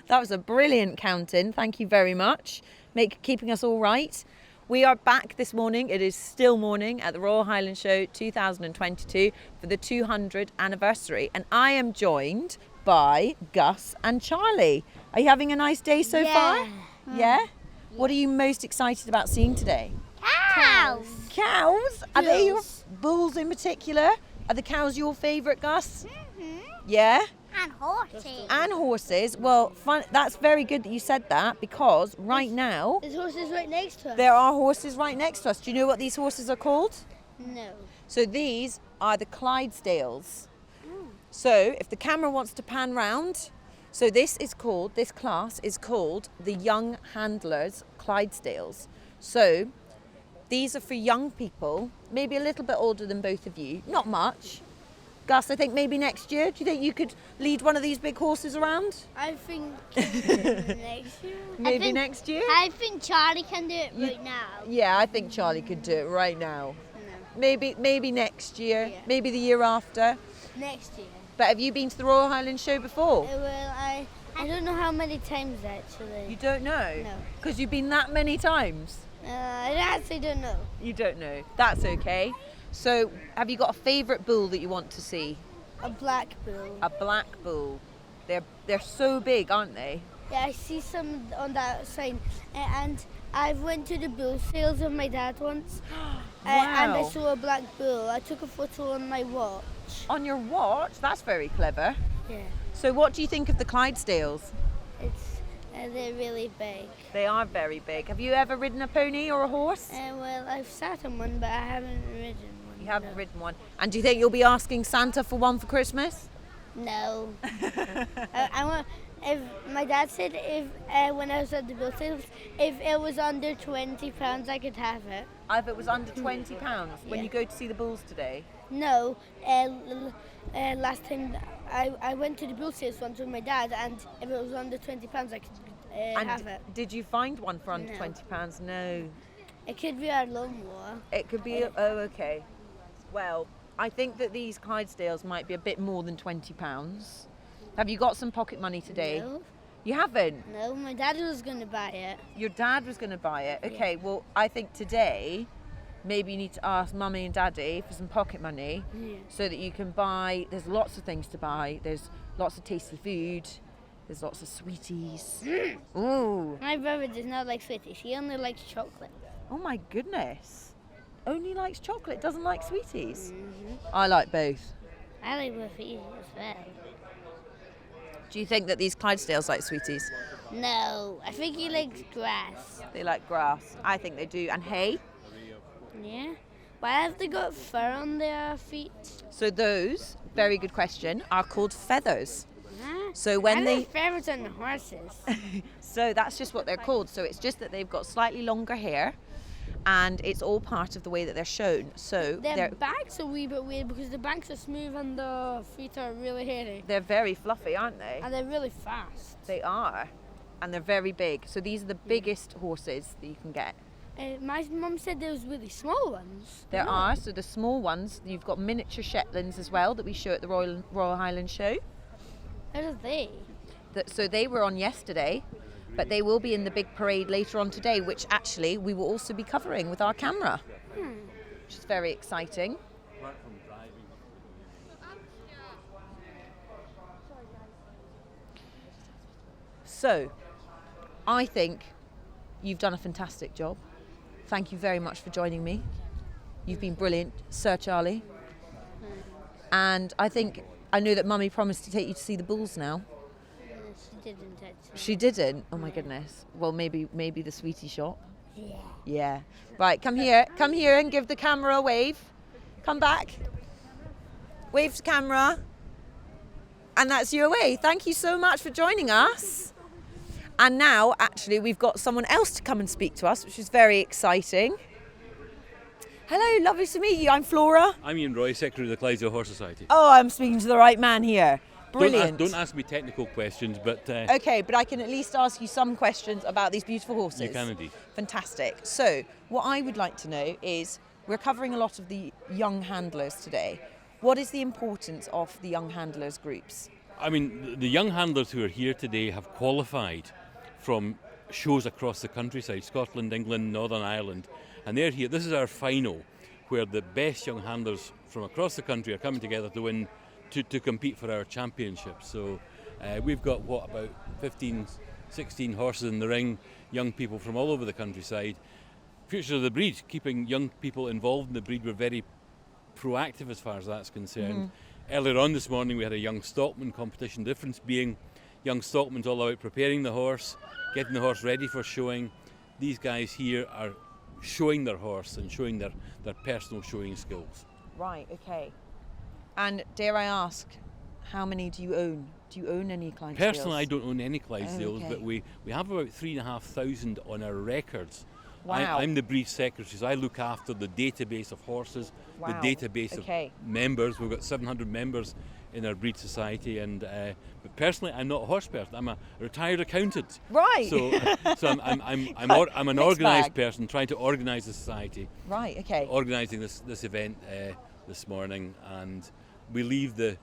That was a brilliant count-in. Thank you very much. Keeping us all right. We are back this morning. It is still morning at the Royal Highland Show 2022 for the 200th anniversary. And I am joined by Gus and Charlie. Are you having a nice day so far? Yeah? What are you most excited about seeing today? Cows. Cows? Are they your bulls in particular? Are the cows your favourite, Gus? Mm-hmm. Yeah? And horses. And horses. Well, fun. That's very good that you said that, because right now There's horses right next to us. there are horses right next to us. Do you know what these horses are called? No. So these are the Clydesdales. So if the camera wants to pan round, so this class is called the Young Handlers Clydesdales. So these are for young people, maybe a little bit older than both of you, not much. Gus, I think maybe next year. Do you think you could lead one of these big horses around? I think next year. Maybe next year? I think Charlie can do it right now. Yeah, I think Charlie could do it right now. No. Maybe next year, Yeah. maybe the year after. Next year. But have you been to the Royal Highland Show before? Well, I don't know how many times actually. You don't know? No. Because you've been that many times? I actually don't know. You don't know. That's okay. So, have you got a favourite bull that you want to see? A black bull. A black bull. They're so big, aren't they? Yeah, I see some on that sign. And I went to the bull sales with my dad once. And I Wow. saw a black bull. I took a photo on my watch. On your watch? That's very clever. Yeah. So, what do you think of the Clydesdales? They're really big. They are very big. Have you ever ridden a pony or a horse? Well, I've sat on one, but I haven't ridden one. You haven't no. ridden one. And do you think you'll be asking Santa for one for Christmas? No. I want. If my dad said when I was at the bull sales, if it was under £20, I could have it. If it was under £20 when Yeah. you go to see the bulls today? No. Last time I went to the bull sales once with my dad, and if it was under £20, I could And have it. did you find one for under No. £20? No. It could be our lawnmower. It could be, oh, okay. Well, I think that these Clydesdales might be a bit more than £20. Have you got some pocket money today? No. You haven't? No, my dad was going to buy it. Your dad was going to buy it? Okay, well, I think today maybe you need to ask Mummy and Daddy for some pocket money so that you can buy, there's lots of things to buy. There's lots of tasty food. There's lots of sweeties. Ooh. My brother does not like sweeties. He only likes chocolate. Oh my goodness. Only likes chocolate, doesn't like sweeties. I like both. I like sweeties as well. Do you think that these Clydesdales like sweeties? No, I think he likes grass. They like grass. I think they do. And hay? Yeah? Why have they got fur on their feet? So those, very good question, are called feathers. Huh? So when they... feathers on the horses. So that's just what they're called. So it's just that they've got slightly longer hair and it's all part of the way that they're shown. So Their backs are a wee bit weird because the backs are smooth and the feet are really hairy. they're very fluffy, aren't they? And they're really fast. They are. And they're very big. So these are the biggest horses that you can get. My mum said there was really small ones. There are. So the small ones, you've got miniature Shetlands as well that we show at the Royal Highland Show. How are they? So they were on yesterday, but they will be in the big parade later on today, which actually we will also be covering with our camera, which is very exciting. So, I think you've done a fantastic job. Thank you very much for joining me. You've been brilliant, Sir Charlie. And I know that Mummy promised to take you to see the bulls now. She didn't actually. She didn't? Oh my goodness. Well, maybe the sweetie shop. Yeah. Yeah. Right, come here and give the camera a wave. Come back. Wave to camera. And that's you away. Thank you so much for joining us. And now, actually, we've got someone else to come and speak to us, which is very exciting. Hello, lovely to meet you. I'm Flora. I'm Ian Roy, Secretary of the Clydesdale Horse Society. Oh, I'm speaking to the right man here. Brilliant. Don't ask me technical questions, but... Okay, but I can at least ask you some questions about these beautiful horses. You can indeed. Fantastic. So, what I would like to know is, we're covering a lot of the young handlers today. What is the importance of the young handlers groups? I mean, the young handlers who are here today have qualified from shows across the countryside, Scotland, England, Northern Ireland, and they're here. This is our final, where the best young handlers from across the country are coming together to win, to compete for our championship. So we've got, about 15, 16 horses in the ring, young people from all over the countryside. Future of the breed, keeping young people involved in the breed. We're very proactive as far as that's concerned. Earlier on this morning we had a young stockman competition, difference being young stockman's all about preparing the horse, getting the horse ready for showing. These guys here are showing their horse and showing their personal showing skills. Right, okay. And dare I ask, how many do you own? Do you own any Clydesdales? Personally, I don't own any Clydesdales, okay. but we have about 3,500 on our records. Wow. I'm the breed secretary, so I look after the database of horses, Wow. the database Okay. of members. We've got 700 members in our breed society, and but personally, I'm not a horse person. I'm a retired accountant. Right. So I'm an Mixed organised bag. person trying to organise the society. Right, okay. Organising this event this morning, and we leave the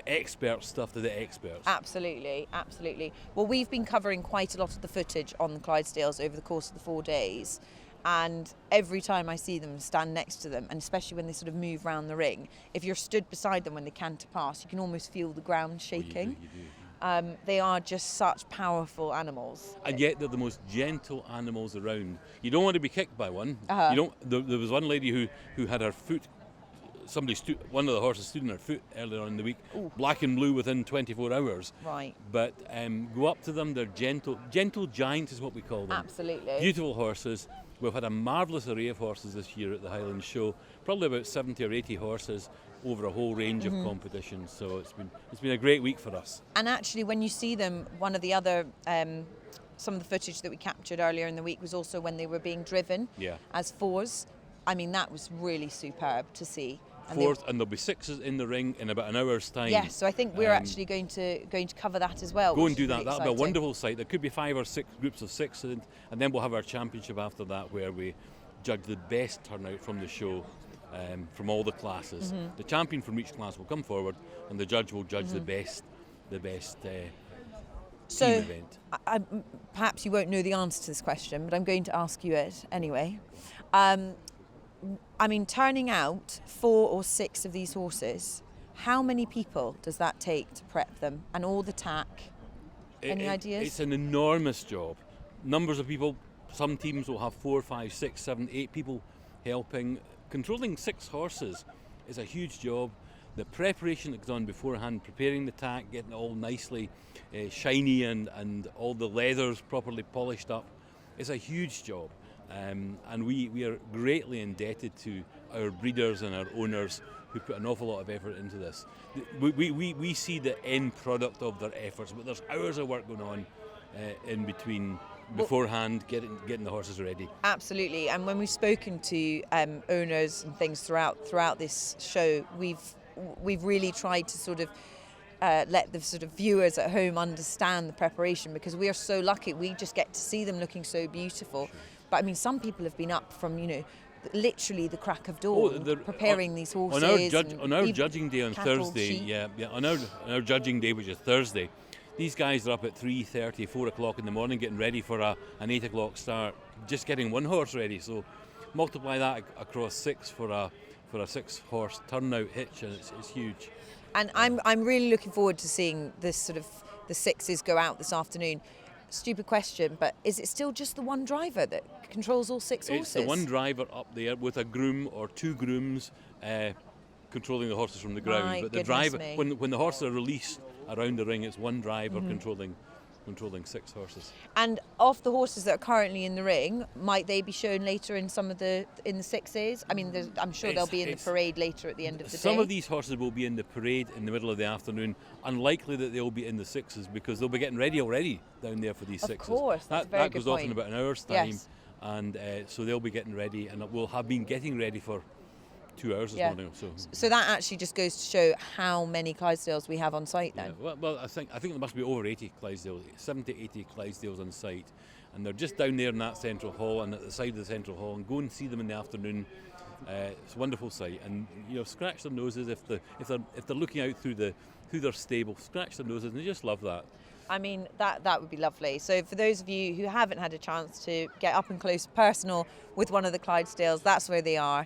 expert stuff to the experts. Absolutely, absolutely. Well, we've been covering quite a lot of the footage on the Clydesdales over the course of the 4 days, and every time I see them, stand next to them, and especially when they sort of move round the ring, if you're stood beside them when they canter past, you can almost feel the ground shaking. You do. They are just such powerful animals. And yet they're the most gentle animals around. You don't want to be kicked by one. Uh-huh. You don't. There was one lady who had her foot. One of the horses stood on her foot earlier on in the week, Ooh. black and blue within 24 hours. Right. But go up to them. They're gentle giants is what we call them. Absolutely. Beautiful horses. We've had a marvellous array of horses this year at the Highland Show. Probably about 70 or 80 horses over a whole range of competitions. So it's been a great week for us. And actually, when you see them, one of the other, some of the footage that we captured earlier in the week was also when they were being driven as fours. I mean, that was really superb to see. Fourth, and there'll be sixes in the ring in about an hour's time. Yes, so I think we're actually going to cover that as well. Go and which do is that. really That'll be a exciting. wonderful sight. There could be 5 or 6 groups of 6, and then we'll have our championship after that, where we judge the best turnout from the show, from all the classes. The champion from each class will come forward, and the judge will judge the best team event. Perhaps you won't know the answer to this question, but I'm going to ask you it anyway. I mean, turning out 4 or 6 of these horses, how many people does that take to prep them and all the tack? Any ideas? It's an enormous job. Numbers of people, some teams will have 4, 5, 6, 7, 8 people helping. Controlling 6 horses is a huge job. The preparation that goes on beforehand, preparing the tack, getting it all nicely shiny and all the leathers properly polished up, is a huge job. And we are greatly indebted to our breeders and our owners who put an awful lot of effort into this. We see the end product of their efforts, but there's hours of work going on in between beforehand, getting the horses ready. Absolutely, and when we've spoken to owners and things throughout this show, we've really tried to sort of let the sort of viewers at home understand the preparation, because we are so lucky. We just get to see them looking so beautiful. Sure. But I mean, some people have been up from, literally the crack of dawn preparing these horses. On our judging day on Thursday, on our judging day, which is Thursday, these guys are up at 3:30, 4 o'clock in the morning getting ready for an 8 o'clock start, just getting one horse ready. So multiply that across 6 for a 6-horse turnout hitch, and it's huge. And I'm really looking forward to seeing this sort of the 6s go out this afternoon. Stupid question, but is it still just the one driver that controls all 6 horses? It's the one driver up there with a groom or 2 grooms controlling the horses from the ground. My but the driver, when the horses are released around the ring, it's one driver controlling 6 horses. And of the horses that are currently in the ring, might they be shown later in some of the 6As? I mean, I'm sure they'll be in the parade later at the end of the day. Some of these horses will be in the parade in the middle of the afternoon. Unlikely that they'll be in the 6s, because they'll be getting ready already down there for these 6s. Of course, that's a very that good goes off in point. about an hour's time, Yes. and so they'll be getting ready, and we'll have been getting ready for 2 hours this morning. So that actually just goes to show how many Clydesdales we have on site then. Yeah, well, I think there must be over 80 Clydesdales, 70, 80 Clydesdales on site, and they're just down there in that central hall and at the side of the central hall. And go and see them in the afternoon. It's a wonderful sight, and scratch their noses if they're looking out through the through their stable, scratch their noses, and they just love that. I mean, that would be lovely. So for those of you who haven't had a chance to get up and close personal with one of the Clydesdales, that's where they are.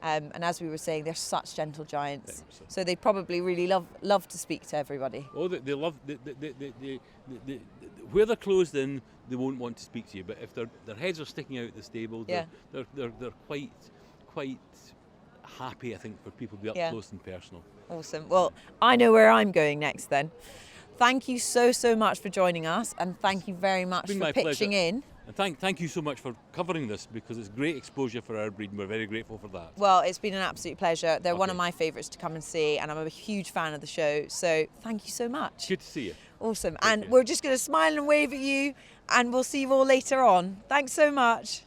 And as we were saying, they're such gentle giants. So they probably really love to speak to everybody. Oh, they love, where they're closed in, they won't want to speak to you. But if their heads are sticking out the stable, Yeah. they're quite happy, I think, for people to be up Yeah. close and personal. Awesome. Well, I know where I'm going next then. Thank you so much for joining us, and thank you very much Been for my pitching pleasure. in. And thank you so much for covering this, because it's great exposure for our breed, and we're very grateful for that. Well, it's been an absolute pleasure. They're one of Okay. my favourites to come and see, and I'm a huge fan of the show. So thank you so much. Good to see you. Awesome. Take And care. we're just going to smile and wave at you, and we'll see you all later on. Thanks so much.